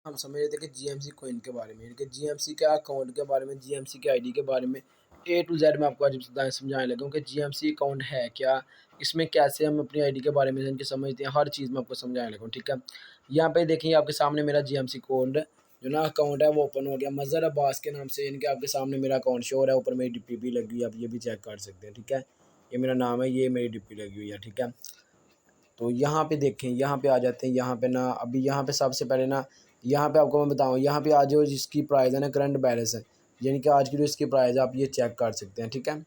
हम समझ रहे थे कि जीएमसी कॉइन के बारे में, यानी कि जीएमसी के अकाउंट के बारे में, जीएमसी के आईडी के बारे में ए टू जेड मैं आपको आज समझाने लगा हूँ कि जीएमसी अकाउंट है क्या, इसमें कैसे हम अपनी आईडी के बारे में इनके समझते हैं, हर चीज़ मैं आपको समझाने लगा हूँ। ठीक है, यहाँ पे देखिए आपके सामने मेरा जीएमसी कोड जो ना अकाउंट है वो ओपन हो गया, मज़हर अब्बास के नाम से, इनके आपके सामने मेरा अकाउंट शो हो रहा है, ऊपर मेरी डीपी भी लगी हुई है, आप ये भी चेक कर सकते हैं। ठीक है, ये मेरा नाम है, ये मेरी डीपी लगी हुई है। ठीक है, तो यहाँ पे देखें, यहाँ पे आ जाते हैं, यहाँ पे ना अभी यहाँ पे सबसे पहले ना यहाँ पे आपको मैं बताऊँ, यहाँ पे आज जो जिसकी प्राइस है ना करंट बैलेंस है, यानी कि आज की जो इसकी प्राइस है आप ये चेक कर सकते हैं। ठीक है,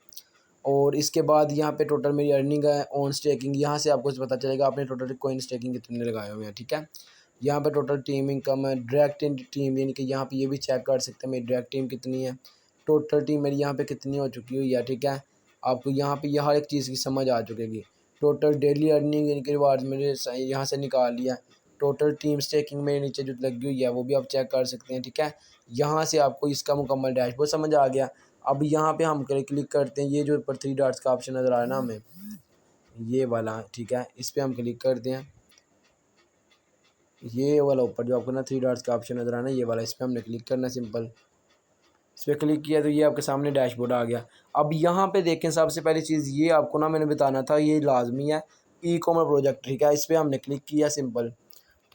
और इसके बाद यहाँ पे टोटल मेरी अर्निंग है ऑन स्टेकिंग, यहाँ से आपको पता चलेगा आपने टोटल कॉइन स्टेकिंग कितने लगाए हुए हैं। ठीक है, यहाँ पे टोटल टीम इनकम है, डायरेक्ट टीम, यानी कि यहाँ पे ये भी चेक कर सकते हैं मेरी डायरेक्ट टीम कितनी है, टोटल टीम मेरी यहाँ पे कितनी हो चुकी हुई है। ठीक है, आपको यहाँ पे ये हर एक चीज़ की समझ आ चुकेगी। टोटल डेली अर्निंग यानी कि रिवार्ड मेरे यहाँ से निकाल लिया, टोटल टीम स्टेकिंग मेरे नीचे जो लगी हुई है वो भी आप चेक कर सकते हैं। ठीक है, यहाँ से आपको इसका मुकम्मल डैशबोर्ड समझ आ गया। अब यहाँ पे हम क्लिक करते हैं, ये जो ऊपर 3 डॉट्स का ऑप्शन नज़र आ रहा है ना हमें, ये वाला, ठीक है, इस पर हम क्लिक करते हैं, ये वाला ऊपर जो आपको ना 3 डॉट्स का ऑप्शन नज़र आ रहा है ना, ये वाला, इस पर हमने क्लिक करना है सिंपल। इस पर क्लिक किया तो ये आपके सामने डैशबोर्ड आ गया। अब यहाँ पे देखें, सबसे पहली चीज़ ये आपको ना मैंने बताना था, ये लाजमी है, ई कॉमर्स प्रोजेक्ट। ठीक है, इस पर हमने क्लिक किया सिंपल।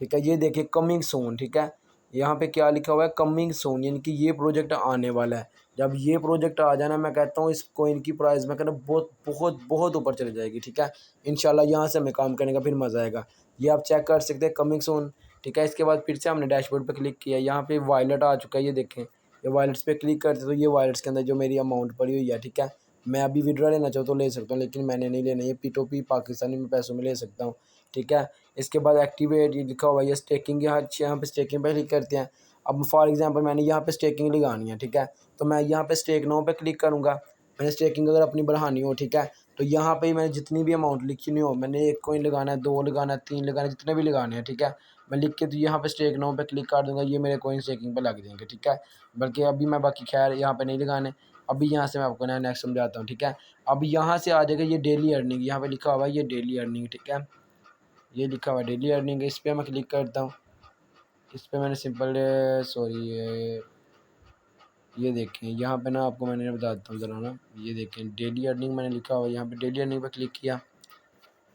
ठीक है, ये देखिए कमिंग सून। ठीक है, यहाँ पे क्या लिखा हुआ है, कमिंग सून, यानी कि ये प्रोजेक्ट आने वाला है। जब ये प्रोजेक्ट आ जाना, मैं कहता हूँ इस कॉइन की प्राइस मैं कहता हूँ बहुत बहुत बहुत ऊपर चली जाएगी। ठीक है, इंशाल्लाह यहाँ से हमें काम करने का फिर मज़ा आएगा। ये आप चेक कर सकते हैं, कमिंग सून। ठीक है, इसके बाद फिर से हमने डैशबोर्ड पे क्लिक किया, यहाँ पे वॉलेट आ चुका है, ये देखें, ये वॉलेट्स पे क्लिक करते तो ये वॉलेट्स के अंदर जो मेरी अमाउंट पड़ी हुई है। ठीक है, मैं अभी विड्रॉ लेना चाहूँ तो ले सकता हूँ, लेकिन मैंने नहीं लेना, ये P2P पाकिस्तानी में पैसों में ले सकता हूँ। ठीक है, इसके बाद एक्टिवेट ये लिखा हुआ है, ये स्टेकिंग, यहाँ पे स्टेकिंग पे क्लिक करते हैं। अब फॉर एग्जांपल मैंने यहाँ पे स्टेकिंग लगानी है। ठीक है, तो मैं यहाँ पे स्टेक नाउ पे क्लिक करूँगा। मैंने स्टेकिंग अगर अपनी बढ़ानी हो, ठीक है, तो यहाँ पे मैंने जितनी भी अमाउंट लिखी नहीं हो, मैंने 1 कॉइन लगाना है, 2 लगाना है, 3 लगाना है, जितने भी लगाने हैं। ठीक है, मैं लिख के तो यहाँ पे स्टेक नाउ पे क्लिक कर दूँगा, ये मेरे कॉइन स्टेकिंग पे लग जाएंगे। ठीक है, बल्कि अभी मैं बाकी खैर यहाँ पे नहीं लगाने, अभी यहाँ से मैं आपको ना नेक्स्ट समझाता हूँ। ठीक है, अब यहाँ से आ जाएगा ये डेली अर्निंग, यहाँ पे लिखा हुआ है ये डेली अर्निंग। ठीक है, ये लिखा हुआ है डेली अर्निंग, इस पर मैं क्लिक करता हूँ। इस पर मैंने सिंपल सॉरी ये देखें, यहाँ पे ना आपको मैंने बताता हूँ ज़रा ना, ये देखें डेली अर्निंग मैंने लिखा हुआ है, यहाँ पे डेली अर्निंग पे क्लिक किया,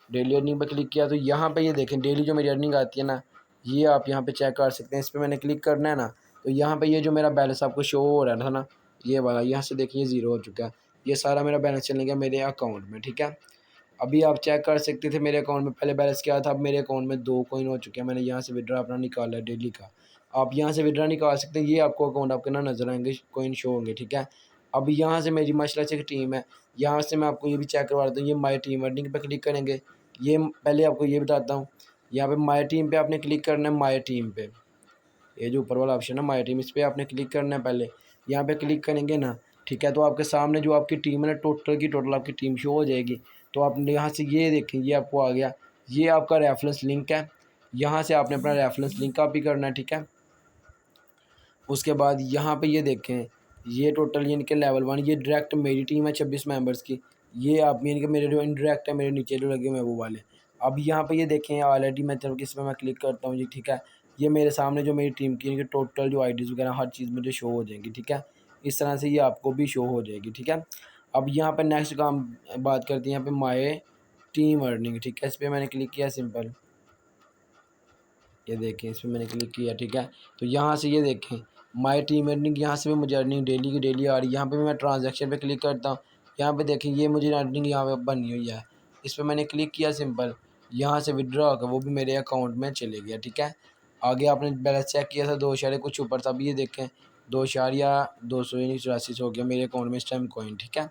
डेली अर्निंग पे क्लिक किया तो यहाँ पे ये देखें डेली जो मेरी अर्निंग आती है ना, ये आप यहाँ पे चेक कर सकते हैं। इस पर मैंने क्लिक करना है ना, तो यहाँ पे ये जो मेरा बैलेंस आपको शो हो रहा था ना, ये वाला, यहाँ से देखिए 0 हो चुका है, ये सारा मेरा बैलेंस चले गया मेरे अकाउंट में। ठीक है, अभी आप चेक कर सकते थे मेरे अकाउंट में पहले बैलेंस क्या था, अब मेरे अकाउंट में 2 कॉइन हो चुके हैं, मैंने यहाँ से विड्रॉ अपना निकाला है डेली का, आप यहाँ से विड्रॉ निकाल सकते हैं, ये आपको अकाउंट आपके ना नज़र आएंगे, कॉइन शो होंगे। ठीक है, अब यहाँ से मेरी माशाल्लाह से टीम है, यहाँ से मैं आपको ये भी चेक करवा देता हूँ, ये माई टीम अर्निंग पे क्लिक करेंगे, ये पहले आपको ये बताता हूँ, यहाँ पे माई टीम पे आपने क्लिक करना है, माई टीम पे, ये जो ऊपर वाला ऑप्शन है माई टीम, इस पर आपने क्लिक करना है पहले, यहाँ पे क्लिक करेंगे ना, ठीक है, तो आपके सामने जो आपकी टीम है ना, टोटल की टोटल आपकी टीम शो हो जाएगी। तो आप यहाँ से ये देखें, ये आपको आ गया, ये आपका रेफरेंस लिंक है, यहाँ से आपने अपना रेफरेंस लिंक कॉपी करना है। ठीक है, उसके बाद यहाँ पे ये देखें, ये टोटल यानी कि लेवल 1, ये डायरेक्ट मेरी टीम है 26 मेंबर्स की, ये आप यानी कि मेरे जो इनडायरेक्ट है मेरे नीचे जो लगे हुए हैं वो वाले। अब यहाँ पे ये देखें ऑलरेडी मैं चलो किस पे मैं क्लिक करता हूँ जी। ठीक है, ये मेरे सामने जो मेरी टीम की यानी कि टोटल जो आईडीज़ वगैरह हर चीज़ मुझे शो हो जाएंगी। ठीक है, इस तरह से ये आपको भी शो हो जाएगी। ठीक है, अब यहाँ पर नेक्स्ट काम बात करते हैं, यहाँ पे माई टीम अर्निंग। ठीक है, इस पर मैंने क्लिक किया सिंपल, ये देखें इस पर मैंने क्लिक किया। ठीक है, तो यहाँ से ये देखें माई टीम अर्निंग, यहाँ से भी मुझे अर्निंग डेली की डेली आ रही है। यहाँ पे भी मैं ट्रांजैक्शन पे क्लिक करता हूँ, यहाँ पे देखें ये मुझे अर्निंग यहाँ पे बनी हुई है, इस पर मैंने क्लिक किया सिंपल, यहाँ से विड्रॉ होकर वो भी मेरे अकाउंट में चले गया। ठीक है, आगे आपने बैलेंस चेक किया था 2 इशारे कुछ ऊपर था, अभी ये देखें 2,200 यानी 84 हो गया मेरे अकाउंट में इस टाइम कॉइन। ठीक है,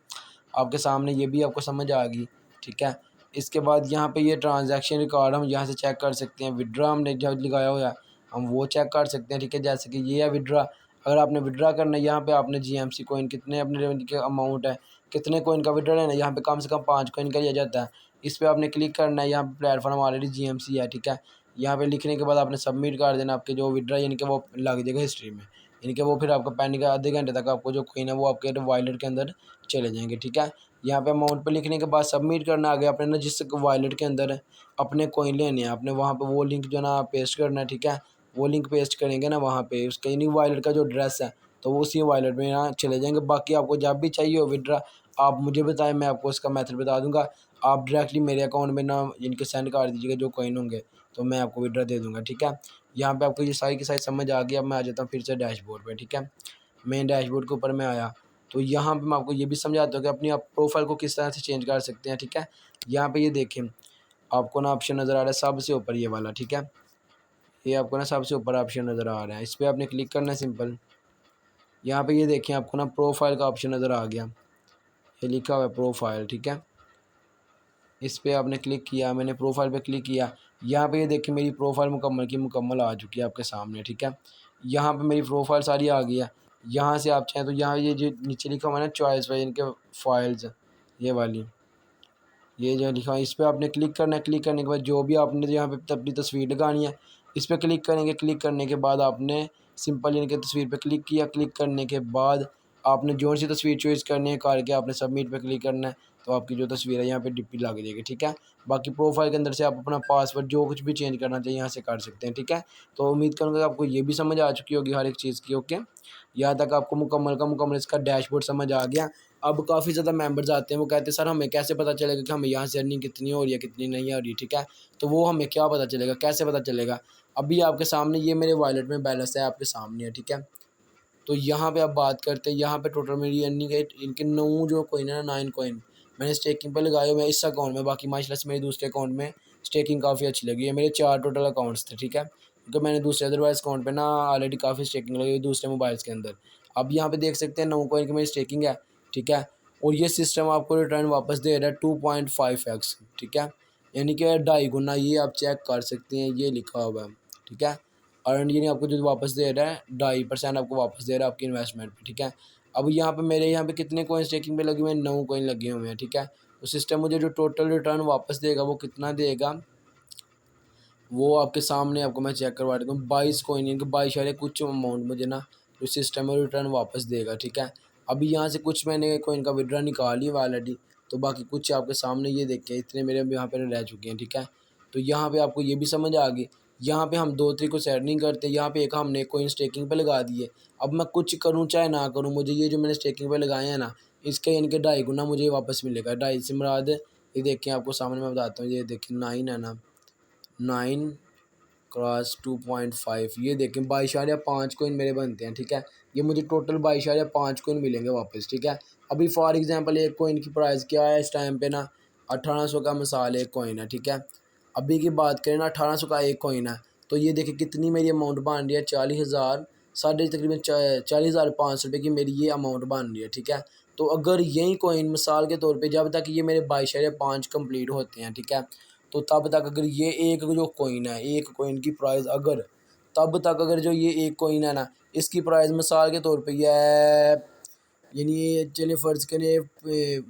आपके सामने ये भी आपको समझ आ गई। ठीक है, इसके बाद यहाँ पे ये ट्रांजैक्शन रिकॉर्ड हम यहाँ से चेक कर सकते हैं, विड्रा हमने जब लगाया हुआ है हम वो चेक कर सकते हैं। ठीक है, जैसे कि ये है विड्रा, अगर आपने विड्रा करना है यहाँ पे आपने जीएमसी कॉइन कितने अपने के अमाउंट है, कितने कॉइन का विड्रा लेना है, यहाँ पे कम से कम 5 कॉइन का लिया जाता है। इस पर आपने क्लिक करना है, यहाँ पे प्लेटफॉर्म ऑलरेडी जीएमसी है। ठीक है, यहाँ पे लिखने के बाद आपने सबमिट कर देना, आपके जो विड्रा यानी कि वो लग जाएगा हिस्ट्री में, यानी कि वो फिर आपका पेंडिंग आधे घंटे तक आपको जो कॉइन है वो आपके वॉलेट के अंदर चले जाएंगे। ठीक है, यहाँ पे अमाउंट पे लिखने के बाद सबमिट करना आ गया, आपने ना जिस वॉलेट के अंदर अपने कॉइन लेने हैं आपने वहाँ पे वो लिंक जो ना पेस्ट करना है। ठीक है, वो लिंक पेस्ट करेंगे ना वहाँ पे उसका यानी वॉलेट का जो एड्रेस है तो वो उसी वॉलेट में यहाँ चले जाएंगे। बाकी आपको जब भी चाहिए हो विड्रा आप मुझे बताएं, मैं आपको उसका मेथड बता दूंगा। आप डायरेक्टली मेरे अकाउंट में ना इनके सेंड कर दीजिएगा जो कॉइन होंगे, तो मैं आपको विड्रा दे दूंगा। ठीक है, यहाँ पे आपको ये सारी की सारी समझ आ गई। अब मैं आ जाता हूँ फिर से डैशबोर्ड पे। ठीक है, मेन डैशबोर्ड के ऊपर मैं आया तो यहाँ पे मैं आपको ये भी समझाता हूँ कि अपनी आप प्रोफाइल को किस तरह से चेंज कर सकते हैं। ठीक है, यहाँ पे ये देखें आपको ना ऑप्शन नज़र आ रहा है सबसे ऊपर ये वाला। ठीक है, ये आपको ना सबसे ऊपर ऑप्शन नज़र आ रहा है, इस पर आपने क्लिक करना है सिंपल। यहाँ पे ये देखें आपको ना प्रोफाइल का ऑप्शन नज़र आ गया, ये लिखा हुआ है प्रोफाइल। ठीक है, इस पर आपने क्लिक किया, मैंने प्रोफाइल पे क्लिक किया। यहाँ पे ये देखिए मेरी प्रोफाइल मुकम्मल की मुकम्मल आ चुकी है आपके सामने। ठीक है, यहाँ पे मेरी प्रोफाइल सारी आ गई है। यहाँ से आप चाहें तो यहाँ ये जो नीचे लिखा हुआ है ना चॉइस वाइज इनके फाइल्स, ये वाली ये जो लिखा है इस पर आपने क्लिक करना है। क्लिक करने के बाद जो भी आपने यहाँ पे अपनी तस्वीर लगानी है इस पर क्लिक करेंगे। क्लिक करने के बाद आपने सिंपल इनके तस्वीर पे क्लिक किया। क्लिक करने के बाद आपने जो सी तस्वीर चॉइस करनी है करके आपने सबमिट पे क्लिक करना है, तो आपकी जो तस्वीर है यहाँ पे डिप्पी लग जाएगी। ठीक है, बाकी प्रोफाइल के अंदर से आप अपना पासवर्ड जो कुछ भी चेंज करना चाहिए यहाँ से कर सकते हैं। ठीक है, तो उम्मीद करूँगा कि आपको ये भी समझ आ चुकी होगी हर एक चीज़ की। ओके, यहाँ तक आपको मुकम्मल का मुकम्मल इसका डैशबोर्ड समझ आ गया। अब काफ़ी ज़्यादा मेंबर्स आते हैं, वो कहते हैं सर हमें कैसे पता चलेगा कि हमें यहाँ से अर्निंग कितनी हो रही है कितनी नहीं हो रही। ठीक है, तो वो हमें क्या पता चलेगा, कैसे पता चलेगा? अभी आपके सामने ये मेरे वॉलेट में बैलेंस है आपके सामने है। ठीक है, तो यहाँ पे आप बात करते हैं, यहाँ पे टोटल मेरी अर्निंग है इनके 9 जो कॉइन है ना 9 कॉइन मैंने स्टेकिंग पे लगाए हुए हैं इस अकाउंट में। बाकी माशाल्लाह से मेरे दूसरे अकाउंट में स्टेकिंग काफ़ी अच्छी लगी है। मेरे 4 टोटल अकाउंट्स थे। ठीक है, क्योंकि मैंने दूसरे अदरवाइज अकाउंट पे ना ऑलरेडी काफ़ी स्टेकिंग लगी हुई दूसरे मोबाइल्स के अंदर। अब यहाँ पे देख सकते हैं 9 कॉइन की मेरी स्टेकिंग है। ठीक है, और ये सिस्टम आपको रिटर्न वापस दे रहा है 2.5x। ठीक है, यानी कि 2.5 गुना, ये आप चेक कर सकते हैं, ये लिखा हुआ है। ठीक है, अर्न यानी आपको जो वापस दे रहा है 2.5% आपको वापस दे रहा है आपकी इन्वेस्टमेंट पे। ठीक है, अब यहाँ पे मेरे यहाँ पे कितने कॉइन स्टेकिंग पे लगे हुए हैं, 9 कॉइन लगे हुए हैं। ठीक है, तो सिस्टम मुझे जो टोटल रिटर्न वापस देगा वो कितना देगा वो आपके सामने आपको मैं चेक करवा देता हूँ। 22 कॉइन यानी कि 22 कुछ अमाउंट मुझे ना जो सिस्टम है रिटर्न वापस देगा। ठीक है, अभी यहाँ से कुछ मैंने कॉइन का विड्रा निकाली ऑलरेडी, तो बाकी कुछ आपके सामने ये देखें इतने मेरे यहाँ पे रह चुके हैं। ठीक है, तो यहाँ पे आपको ये भी समझ आ गई। यहाँ पे हम 2 तरीकों से अर्निंग करते हैं। यहाँ पे एक हमने कॉइन स्टेकिंग पे लगा दिए। अब मैं कुछ करूँ चाहे ना करूँ, मुझे ये जो मैंने स्टेकिंग पे लगाए हैं ना इसके यानी कि 2.5 गुना मुझे वापस मिलेगा। 2.5 से मुराद ये देखें आपको सामने मैं बताता हूँ, ये देखें 9 है ना, 9 क्रॉस 2.5, ये देखें 22.5 कोइन मेरे बनते हैं। ठीक है, ये मुझे टोटल 22.5 कोइन मिलेंगे वापस। ठीक है, अभी फॉर एग्जांपल एक कोइन की प्राइस क्या है इस टाइम पे ना 1800 का मिसाल एक कोइन है। ठीक है, अभी की बात करें ना 1800 का एक कोइन है, तो ये देखिए कितनी मेरी अमाउंट बन रही है 40,000 साढ़े तकरीबन 40,500 रुपये की मेरी ये अमाउंट बन रही है। ठीक है, तो अगर यही कोइन मिसाल के तौर पे जब तक ये मेरे 22.5 कंप्लीट होते हैं, ठीक है, तो तब तक अगर ये एक जो कोइन है एक कोइन की प्राइस अगर तब तक अगर जो ये एक कोइन है ना इसकी प्राइस मिसाल के तौर पे ये यानी चलिए फ़र्ज़ करें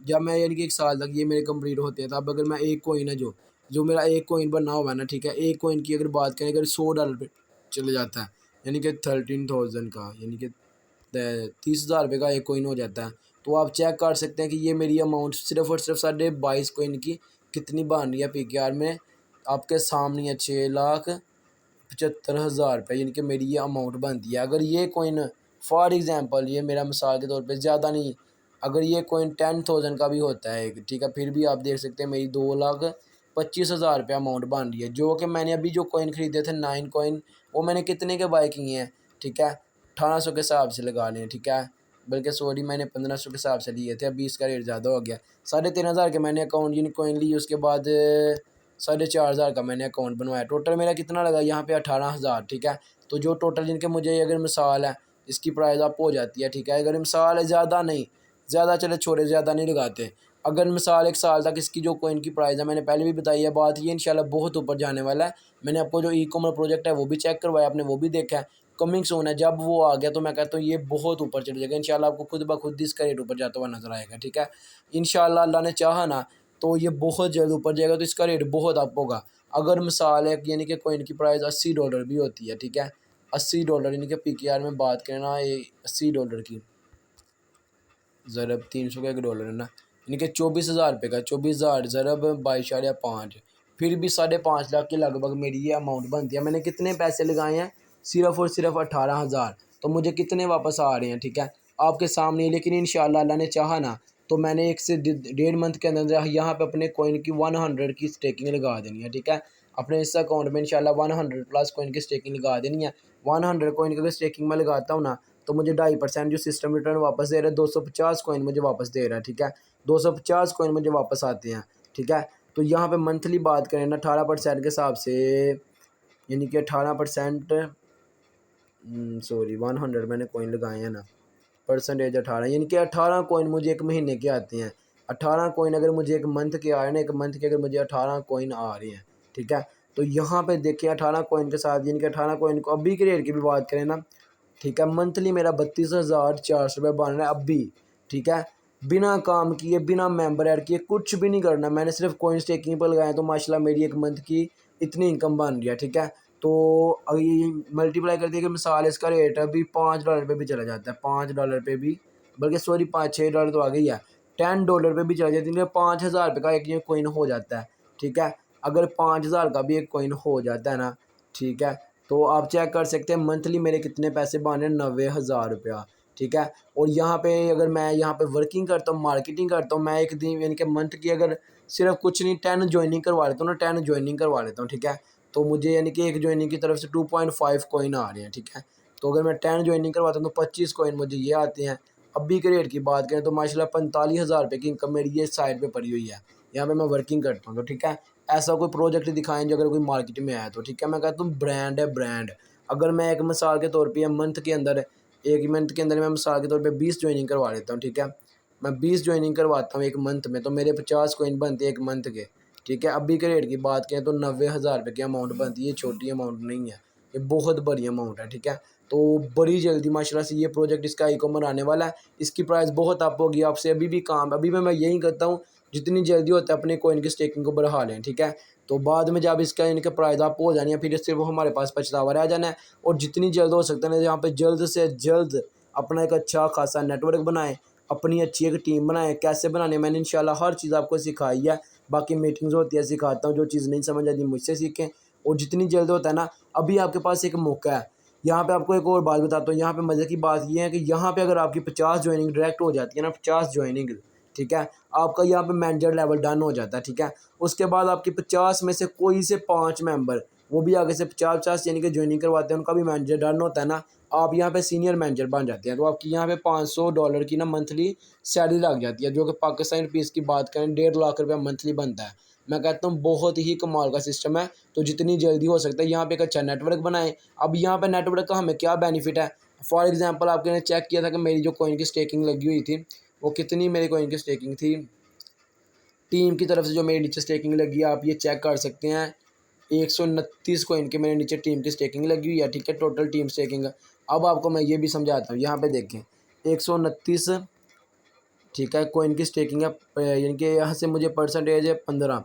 जब मैं यानी कि 1 साल तक ये मेरे कंप्लीट होते हैं, तब अगर मैं एक कोइन है जो जो मेरा एक कोइन बना हुआ है ना, ठीक है, एक कोइन की अगर बात करें अगर $100 पे चले जाता है यानी कि 13,000 का यानी कि 30,000 रुपये का एक कोइन हो जाता है। तो आप चेक कर सकते हैं कि ये मेरी अमाउंट सिर्फ और सिर्फ 22.5 कोइन की कितनी बन रही है PKR में आपके सामने है 6,75,000 रुपये यानी कि मेरी ये अमाउंट बनती है। अगर ये कोइन फॉर एग्ज़ाम्पल ये मेरा मिसाल के तौर पे ज़्यादा नहीं, अगर ये कोइन 10,000 का भी होता है ठीक है, फिर भी आप देख सकते हैं मेरी 2,25,000 रुपये अमाउंट बन रही है। जो कि मैंने अभी जो कोइन ख़रीदे थे 9 कोइन वो मैंने कितने के बाय किए हैं, ठीक है, 1800 के हिसाब से लगा लें। ठीक है, बल्कि सॉरी मैंने 1500 के हिसाब से लिए थे, अभी इसका रेट ज़्यादा हो गया। 13,500 के मैंने अकाउंट यानी कोइन ली, उसके बाद 4,500 का मैंने अकाउंट बनवाया। टोटल मेरा कितना लगा यहाँ पे 18,000। ठीक है, तो जो टोटल जिनके मुझे अगर मिसाल है इसकी प्राइस आप हो जाती है। ठीक है, अगर मिसाल है ज़्यादा नहीं, ज़्यादा चले छोड़े ज़्यादा नहीं लगाते, अगर मिसाल 1 साल तक इसकी जो कोइन की प्राइस है मैंने पहले भी बताई है बात, ये इंशाल्लाह बहुत ऊपर जाने वाला है। मैंने आपको जो ई-कॉमर्स प्रोजेक्ट है वो भी चेक करवाया, आपने वो भी देखा है, कमिंग सून है। जब वो आ गया तो मैं कहता हूँ ये बहुत ऊपर चढ़ जाएगा इंशाल्लाह, आपको खुद ब खुद इसका रेट ऊपर जाता हुआ नज़र आएगा। ठीक है, इंशाल्लाह अल्लाह ने चाहा ना तो ये बहुत जल्द ऊपर जाएगा, तो इसका रेट बहुत अप होगा। अगर मिसाल है यानी कि कोइन की प्राइस $80 भी होती है, ठीक है, $80 यानी कि PKR में बात करें ना ये $80 की ज़रब 300 का $1 है ना, यानी कि 24,000 रुपये का 24,000 ज़रब 22.5 फिर भी 5.5 लाख के लगभग मेरी ये अमाउंट बनती है। मैंने कितने पैसे लगाए हैं सिर्फ़ और सिर्फ 18,000। तो मुझे कितने वापस आ रहे हैं, ठीक है, आपके सामने। लेकिन इंशाल्लाह अल्लाह ने चाहा ना तो मैंने 1 से 1.5 मंथ के अंदर यहाँ पे अपने कॉइन की 100 की स्टेकिंग लगा देनी है, ठीक है। अपने इस अकाउंट में इंशाल्लाह 100 प्लस कॉइन की स्टेकिंग लगा देनी है। 100 कॉइन की अगर स्टेकिंग में लगाता हूँ ना तो मुझे 2.5% जो सिस्टम रिटर्न वापस दे रहा है, 250 कॉइन मुझे वापस दे रहा है, ठीक है। 250 कॉइन मुझे वापस आते हैं, ठीक है। तो यहाँ पे मंथली बात करें ना 18% के हिसाब से, यानी कि 18%, सॉरी 100 मैंने कॉइन लगाए हैं ना, परसेंटेज 18, यानी कि 18 कॉइन मुझे एक महीने के आते हैं। 18 कॉइन अगर मुझे एक मंथ के आ रहे हैं ना, एक मंथ के अगर मुझे 18 कॉइन आ रहे हैं, ठीक है। तो यहाँ पे देखिए 18 कॉइन के साथ, यानी कि 18 कॉइन को अभी के रेट की भी बात करें ना, ठीक है, मंथली मेरा 32,400 रुपये बन रहा है अभी, ठीक है। बिना काम किए, बिना मेंबर ऐड किए, कुछ भी नहीं करना, मैंने सिर्फ कॉइन स्टेकिंग पर लगाए तो माशाल्लाह मेरी एक मंथ की इतनी इनकम बन रही है, ठीक है। तो अभी मल्टीप्लाई कर दिया कि मिसाल इसका रेट अभी $5 पे भी चला जाता है, $5 पे भी, बल्कि सॉरी $5-6 तो आ गई है, $10 पे भी चला जाती है, 5,000 का एक ये कॉइन हो जाता है, ठीक है। अगर 5,000 का भी एक कॉइन हो जाता है ना, ठीक है, तो आप चेक कर सकते हैं मंथली मेरे कितने पैसे बन रहे हैं, 90,000 रुपया, ठीक है। और यहाँ पे अगर मैं यहाँ पे वर्किंग करता हूँ, मार्केटिंग करता हूँ, मैं एक दिन यानी कि मंथ की अगर सिर्फ कुछ नहीं 10 ज्वाइनिंग करवा लेता हूँ ना, 10 ज्वाइनिंग करवा लेता हूँ, ठीक है। तो मुझे यानी कि एक ज्वाइनिंग की तरफ से 2.5 कॉइन आ रहे हैं, ठीक है। तो अगर मैं 10 ज्वाइनिंग करवाता हूँ तो 25 कॉइन मुझे ये आते हैं। अभी के रेट की बात करें तो माशाल्लाह 45,000 रुपये की इनकम मेरी ये साइड पे पड़ी हुई है, यहाँ पे मैं वर्किंग करता हूँ, तो ठीक है। ऐसा कोई प्रोजेक्ट दिखाएं जो अगर कोई मार्केट में आया तो, ठीक है। मैं कहता हूँ ब्रांड है, ब्रांड। अगर मैं एक मिसाल के तौर पे मंथ के अंदर, एक मंथ के अंदर मैं मिसाल के तौर पे 20 ज्वाइनिंग करवा लेता हूँ, ठीक है। मैं 20 ज्वाइनिंग करवाता हूँ एक मंथ में, तो मेरे 50 कॉइन बनते हैं एक मंथ के, ठीक है। अभी के रेट की बात करें तो 90,000 रुपये की अमाउंट बनती है, ये छोटी अमाउंट नहीं है, ये बहुत बड़ी अमाउंट है, ठीक है। तो बड़ी जल्दी माशाल्लाह से ये प्रोजेक्ट इसका ई कॉमर्स आने वाला है, इसकी प्राइस बहुत अप होगी। आपसे अभी भी काम, अभी मैं यही करता हूँ, जितनी जल्दी होता है अपने कॉइन की स्टेकिंग को बढ़ा लें, ठीक है। तो बाद में जब इसका इनका प्राइस अप हो जानी है फिर सिर्फ हमारे पास पछतावा रह जाना है। और जितनी जल्द हो सकता है ना, यहाँ पे जल्द से जल्द अपना एक अच्छा खासा नेटवर्क बनाएं, अपनी अच्छी एक टीम बनाएं। कैसे बनाने मैंने इंशाल्लाह हर चीज़ आपको सिखाई है, बाकी मीटिंग्स होती है सिखाता हूँ, जो चीज़ नहीं समझ आती मुझसे सीखें। और जितनी जल्द होता है ना, अभी आपके पास एक मौका है। यहाँ पे आपको एक और बात बताता हूँ, यहाँ पे मज़े की बात ये है कि यहाँ पे अगर आपकी 50 ज्वाइनिंग डायरेक्ट हो जाती है ना, 50 ज्वाइनिंग, ठीक है, आपका यहाँ पे मैनेजर लेवल डन हो जाता है, ठीक है। उसके बाद आपकी 50 में से कोई से 5 मेंबर, वो भी आगे से 50-50 यानी कि ज्वाइनिंग करवाते हैं, उनका भी मैनेजर डन होता है ना, आप यहाँ पे सीनियर मैनेजर बन जाते हैं। तो आपकी यहाँ पे $500 की ना मंथली सैलरी लग जाती है, जो कि पाकिस्तानी रुपीज़ की बात करें 1.5 लाख रुपया मंथली बनता है। मैं कहता हूँ बहुत ही कमाल का सिस्टम है। तो जितनी जल्दी हो सकता है यहाँ पे एक अच्छा नेटवर्क बनाएं। अब यहाँ पे नेटवर्क का हमें क्या बेनिफिट है, फॉर एग्जांपल आपने चेक किया था कि मेरी जो कॉइन की स्टेकिंग लगी हुई थी, वो कितनी मेरी कॉइन की स्टेकिंग थी, टीम की तरफ से जो मेरे नीचे स्टेकिंग लगी है, आप ये चेक कर सकते हैं, 129 कॉइन के मेरे नीचे टीम की स्टेकिंग लगी हुई है, ठीक है, टोटल टीम स्टेकिंग। अब आपको मैं ये भी समझाता हूँ, यहाँ पे देखें 129, ठीक है, कॉइन की स्टेकिंग है, यानी कि यहाँ से मुझे परसेंटेज है 15,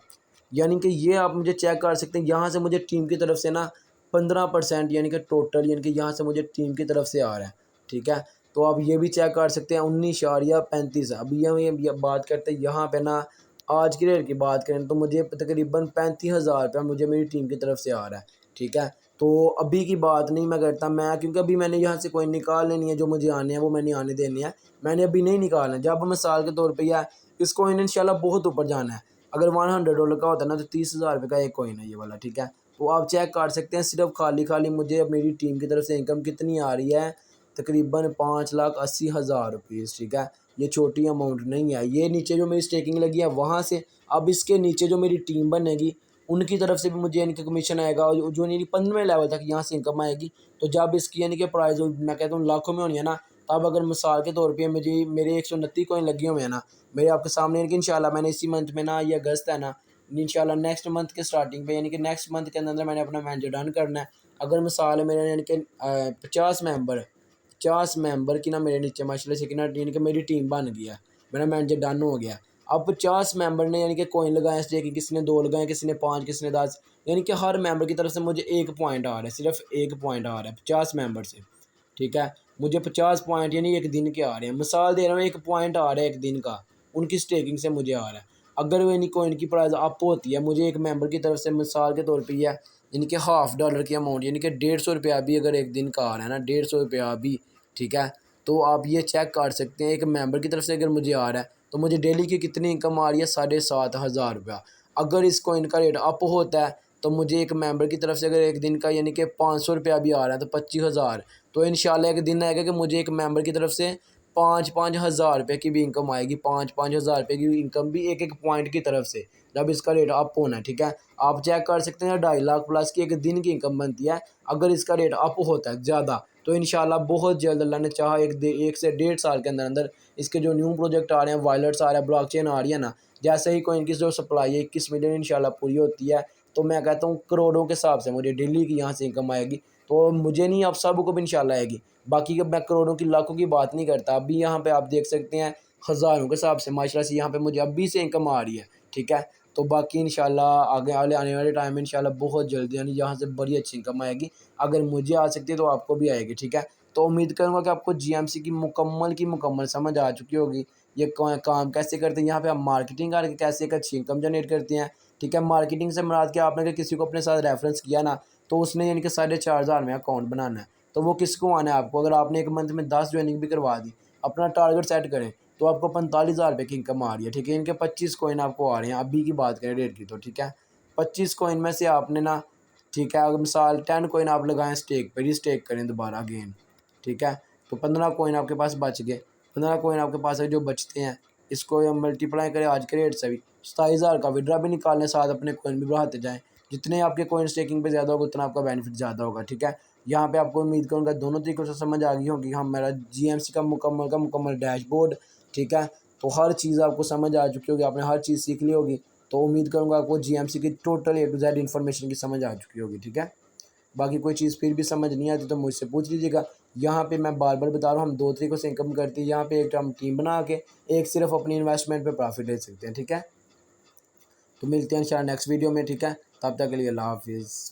यानी कि ये आप मुझे चेक कर सकते हैं, यहाँ से मुझे टीम की तरफ से ना 15% यानी कि टोटल, यानी कि यहाँ से मुझे टीम की तरफ से आ रहा है, ठीक है। तो आप ये भी चेक कर सकते हैं 19.35। अभी हम ये बात करते हैं यहाँ पे ना, आज की रेट की बात करें तो मुझे तकरीबन 35,000 रुपया मुझे मेरी टीम की तरफ से आ रहा है, ठीक है। तो अभी की बात नहीं मैं करता, मैं क्योंकि अभी मैंने यहाँ से कोई निकाल लेनी है, जो मुझे आने हैं वो मैंने आने देनी है, मैंने अभी नहीं निकालना है। जब मिसाल के तौर पे या इस कॉइन इंशाल्लाह बहुत ऊपर जाना है, अगर $100 का होता है ना तो 30,000 रुपये का एक कॉइन है ये वाला, ठीक है। तो आप चेक कर सकते हैं सिर्फ खाली खाली मुझे मेरी टीम की तरफ से इनकम कितनी आ रही है, तकरीबन 5,80,000 रुपीज़, ठीक है। ये छोटी अमाउंट नहीं है। ये नीचे जो मेरी स्टेकिंग लगी है वहाँ से, अब इसके नीचे जो मेरी टीम बनेगी उनकी तरफ से भी मुझे यानी कि कमीशन आएगा, और जो यानी 15वें लेवल तक यहाँ से इनकम आएगी। तो जब इसकी यानी कि प्राइस मैं कहता हूँ लाखों में होनी है ना, तब अगर मिसाल के तौर पे मुझे मेरे 129 कॉइन लगे हुए हैं ना, मेरे आपके सामने, यानी कि इंशाल्लाह मैंने इसी मंथ में ना, ये अगस्त है ना, इंशाल्लाह नेक्स्ट मंथ के स्टार्टिंग पे, यानी कि नेक्स्ट मंथ के अंदर मैंने अपना मैनेजर डन करना है। अगर मिसाल है मेरे यानी कि 50 मेंबर की ना मेरे नीचे माशाल्लाह से कि ना, यानी कि मेरी टीम बन गई है, मेरा मैनेजर डन हो गया। अब 50 मेंबर ने यानी कि कॉइन लगाए स्टेकिंग, किसी ने 2 लगाए, किसी ने 5, किसी ने 10, यानी कि हर मेंबर की तरफ से मुझे 1 पॉइंट आ रहा है, सिर्फ 1 पॉइंट आ रहा है 50 मेंबर से, ठीक है। मुझे 50 पॉइंट यानी एक दिन के आ रहे हैं, मिसाल दे रहा हूँ, 1 पॉइंट आ रहा है एक दिन का, उनकी स्टेकिंग से मुझे आ रहा है। अगर वो यानी कॉइन की प्राइस अप होती है, मुझे एक मेंबर की तरफ से मिसाल के तौर पर यह यानी कि $1/2 की अमाउंट, यानी कि ₹150 भी अगर एक दिन का आ रहा है ना, ₹150 भी, ठीक है। तो आप ये चेक कर सकते हैं एक मेंबर की तरफ से अगर मुझे आ रहा है तो मुझे डेली की कितनी इनकम आ रही है, ₹7,500। अगर इस कॉइन का रेट अप होता है तो मुझे एक मेंबर की तरफ से अगर एक दिन का यानी कि ₹500 भी आ रहा है तो 25,000। तो इंशाल्लाह एक दिन आएगा कि मुझे एक मेंबर की तरफ से 5,000 की भी इनकम आएगी, 5,000 की इनकम भी एक एक पॉइंट की तरफ से, जब इसका रेट अप होना है, ठीक है। आप चेक कर सकते हैं 2.5 लाख प्लस की एक दिन की इनकम बनती है अगर इसका रेट अप होता है ज़्यादा। तो इंशाल्लाह बहुत जल्द अल्लाह ने चाहा एक से 1.5 साल के अंदर अंदर इसके जो न्यू प्रोजेक्ट आ रहे हैं, वायलेट्स आ रहा है, ब्लॉकचेन आ रही है ना, जैसे ही कोई इनकी जो सप्लाई है 21 मिलियन इंशाल्लाह पूरी होती है तो मैं कहता हूँ करोड़ों के हिसाब से मुझे डेली की यहाँ से इनकम आएगी। तो मुझे नहीं, आप सबको भी इंशाल्लाह आएगी। बाकी का मैं करोड़ों की लाखों की बात नहीं करता। अभी यहाँ पे आप देख सकते हैं हज़ारों के हिसाब से माशाल्लाह से यहाँ पे मुझे अभी से इनकम आ रही है, ठीक है। तो बाकी इंशाल्लाह आगे आने वाले टाइम में इंशाल्लाह बहुत जल्दी यानी यहाँ से बड़ी अच्छी इनकम आएगी। अगर मुझे आ सकती है तो आपको भी आएगी, ठीक है। तो उम्मीद करूँगा कि आपको जीएमसी की मुकम्मल समझ आ चुकी होगी। ये काम कैसे करते हैं, यहाँ पे हम मार्केटिंग करके कैसे एक अच्छी इनकम जनरेट करते हैं, ठीक है। मार्केटिंग से मुराद कि आपने अगर किसी को अपने साथ रेफरेंस किया ना, तो उसने यानी कि 4,500 में अकाउंट बनाना है। तो वो किसको आना है आपको, अगर आपने एक मंथ में 10 ज्वाइनिंग भी करवा दी, अपना टारगेट सेट करें तो आपको 45,000 की इनकम आ रही है, ठीक है। इनके 25 कॉइन आपको आ रहे हैं, अभी की बात करें रेट की तो, ठीक है। 25 कॉइन में से आपने ना, ठीक है, अगर मिसाल 10 कॉइन आप लगाएं स्टेक पे, रीस्टेक करें दोबारा अगेन, ठीक है। तो 15 कॉइन आपके पास बच गए। 15 कॉइन आपके पास है जो बचते हैं, इसको हम मल्टीप्लाई करें आज के रेट से भी, 27,000 का विड्रा भी निकालने, साथ अपने कॉइन भी बढ़ाते जाएँ। जितने आपके कॉइन स्टेकिंग पे ज़्यादा होगा उतना आपका बेनिफिट ज़्यादा होगा, ठीक है। यहाँ पे आपको उम्मीद करूँगा दोनों तरीकों से समझ आ गई होगी। हम मेरा जीएमसी का मुकम्मल डैशबोर्ड, ठीक है। तो हर चीज़ आपको समझ आ चुकी होगी, आपने हर चीज़ सीख ली होगी। तो उम्मीद करूँगा आपको जीएमसी की total A to Z information की समझ आ चुकी होगी, ठीक है। बाकी कोई चीज़ फिर भी समझ नहीं आती तो मुझसे पूछ लीजिएगा। यहाँ पे मैं बार-बार बता रहा हूँ, हम 2 तरीकों से इनकम करते हैं। यहाँ पे एक हम टीम बना के, एक सिर्फ़ अपनी इन्वेस्टमेंट पे प्रॉफ़िट ले सकते हैं, ठीक है। तो मिलते हैं इंशाल्लाह नेक्स्ट वीडियो में, ठीक है। तब तक के लिए अल्लाह हाफ़िज़।